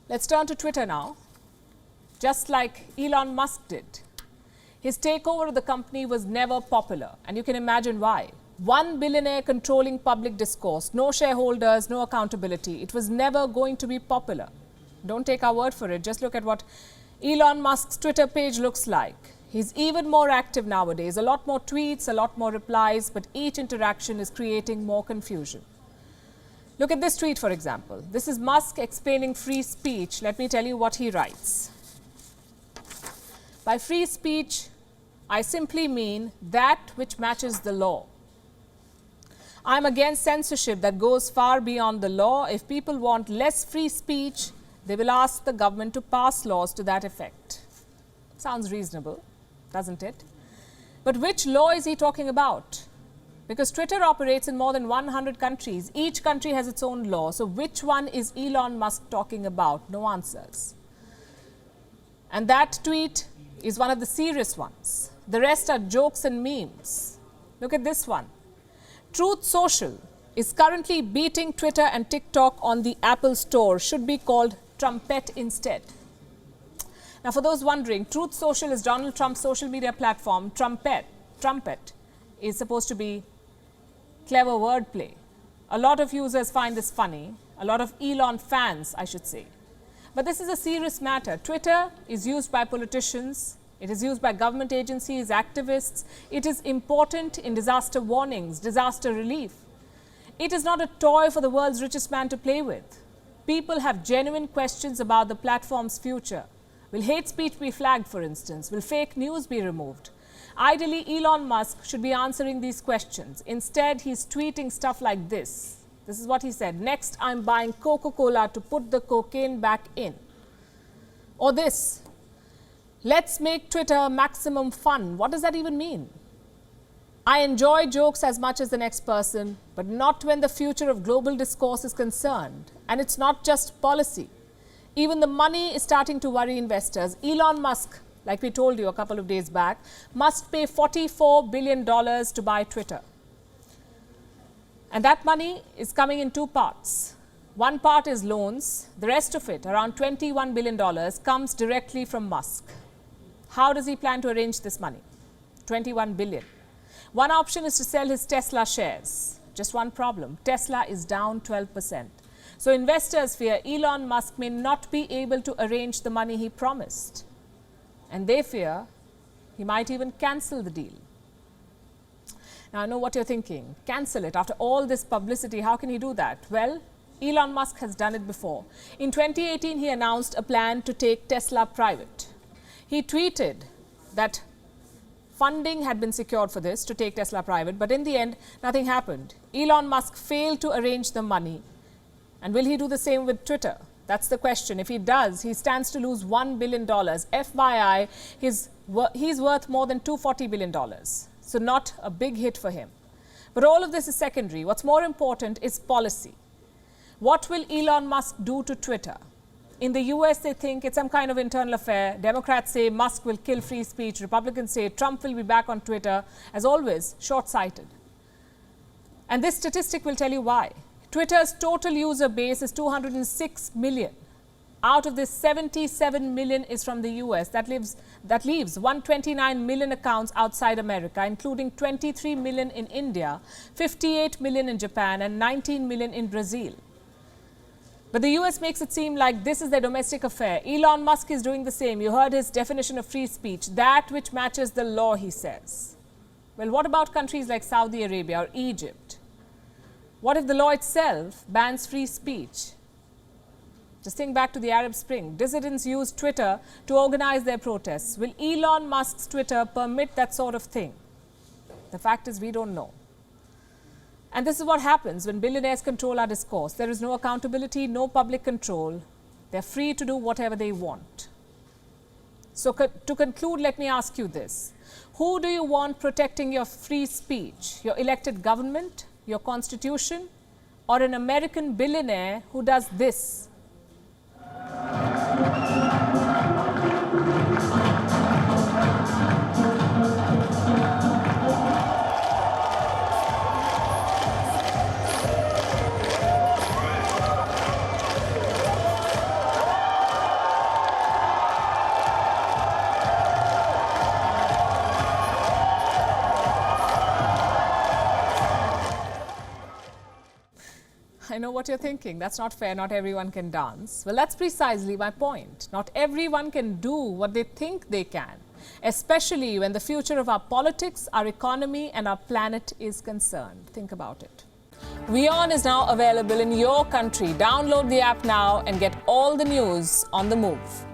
Let's turn to Twitter now. Just like Elon Musk did, his takeover of the company was never popular, and you can imagine why. One billionaire controlling public discourse, no shareholders, no accountability. It was never going to be popular. Don't take our word for it. Just look at what Elon Musk's Twitter page looks like. He's even more active nowadays, a lot more tweets, a lot more replies, but each interaction is creating more confusion. Look at this tweet, for example. This is Musk explaining free speech. Let me tell you what he writes. By free speech, I simply mean that which matches the law. I'm against censorship that goes far beyond the law. If people want less free speech, they will ask the government to pass laws to that effect. Sounds reasonable, doesn't it? But which law is he talking about? Because Twitter operates in more than 100 countries. Each country has its own law. So which one is Elon Musk talking about? No answers. And that tweet is one of the serious ones. The rest are jokes and memes. Look at this one. Truth Social is currently beating Twitter and TikTok on the Apple Store. Should be called Trumpet instead. Now, for those wondering, Truth Social is Donald Trump's social media platform. Trumpet is supposed to be clever wordplay. A lot of users find this funny. A lot of Elon fans, I should say. But this is a serious matter. Twitter is used by politicians. It is used by government agencies, activists. It is important in disaster warnings, disaster relief. It is not a toy for the world's richest man to play with. People have genuine questions about the platform's future. Will hate speech be flagged, for instance? Will fake news be removed? Ideally, Elon Musk should be answering these questions. Instead, he's tweeting stuff like this. This is what he said. Next, I'm buying Coca-Cola to put the cocaine back in. Or this. Let's make Twitter maximum fun. What does that even mean? I enjoy jokes as much as the next person, but not when the future of global discourse is concerned. And it's not just policy. Even the money is starting to worry investors. Elon Musk, like we told you a couple of days back, must pay $44 billion to buy Twitter. And that money is coming in two parts. One part is loans. The rest of it, around $21 billion, comes directly from Musk. How does he plan to arrange this money? $21 billion. One option is to sell his Tesla shares. Just one problem. Tesla is down 12%. So investors fear Elon Musk may not be able to arrange the money he promised. And they fear he might even cancel the deal. Now, I know what you're thinking. Cancel it. After all this publicity, how can he do that? Well, Elon Musk has done it before. In 2018, he announced a plan to take Tesla private. He tweeted that funding had been secured for this to take Tesla private, but in the end, nothing happened. Elon Musk failed to arrange the money. And will he do the same with Twitter? That's the question. If he does, he stands to lose $1 billion. FYI, he's worth more than $240 billion. So not a big hit for him. But all of this is secondary. What's more important is policy. What will Elon Musk do to Twitter? In the US, they think it's some kind of internal affair. Democrats say Musk will kill free speech. Republicans say Trump will be back on Twitter. As always, short-sighted. And this statistic will tell you why. Twitter's total user base is 206 million. Out of this, 77 million is from the US. That leaves 129 million accounts outside America, including 23 million in India, 58 million in Japan, and 19 million in Brazil. But the US makes it seem like this is their domestic affair. Elon Musk is doing the same. You heard his definition of free speech, that which matches the law, he says. Well, what about countries like Saudi Arabia or Egypt? What if the law itself bans free speech? Just think back to the Arab Spring. Dissidents used Twitter to organize their protests. Will Elon Musk's Twitter permit that sort of thing? The fact is, we don't know. And this is what happens when billionaires control our discourse. There is no accountability, no public control. They're free to do whatever they want. So to conclude, let me ask you this. Who do you want protecting your free speech? Your elected government, your constitution, or an American billionaire who does this? I know what you're thinking. That's not fair. Not everyone can dance. Well, that's precisely my point. Not everyone can do what they think they can, especially when the future of our politics, our economy and our planet is concerned. Think about it. WION is now available in your country. Download the app now and get all the news on the move.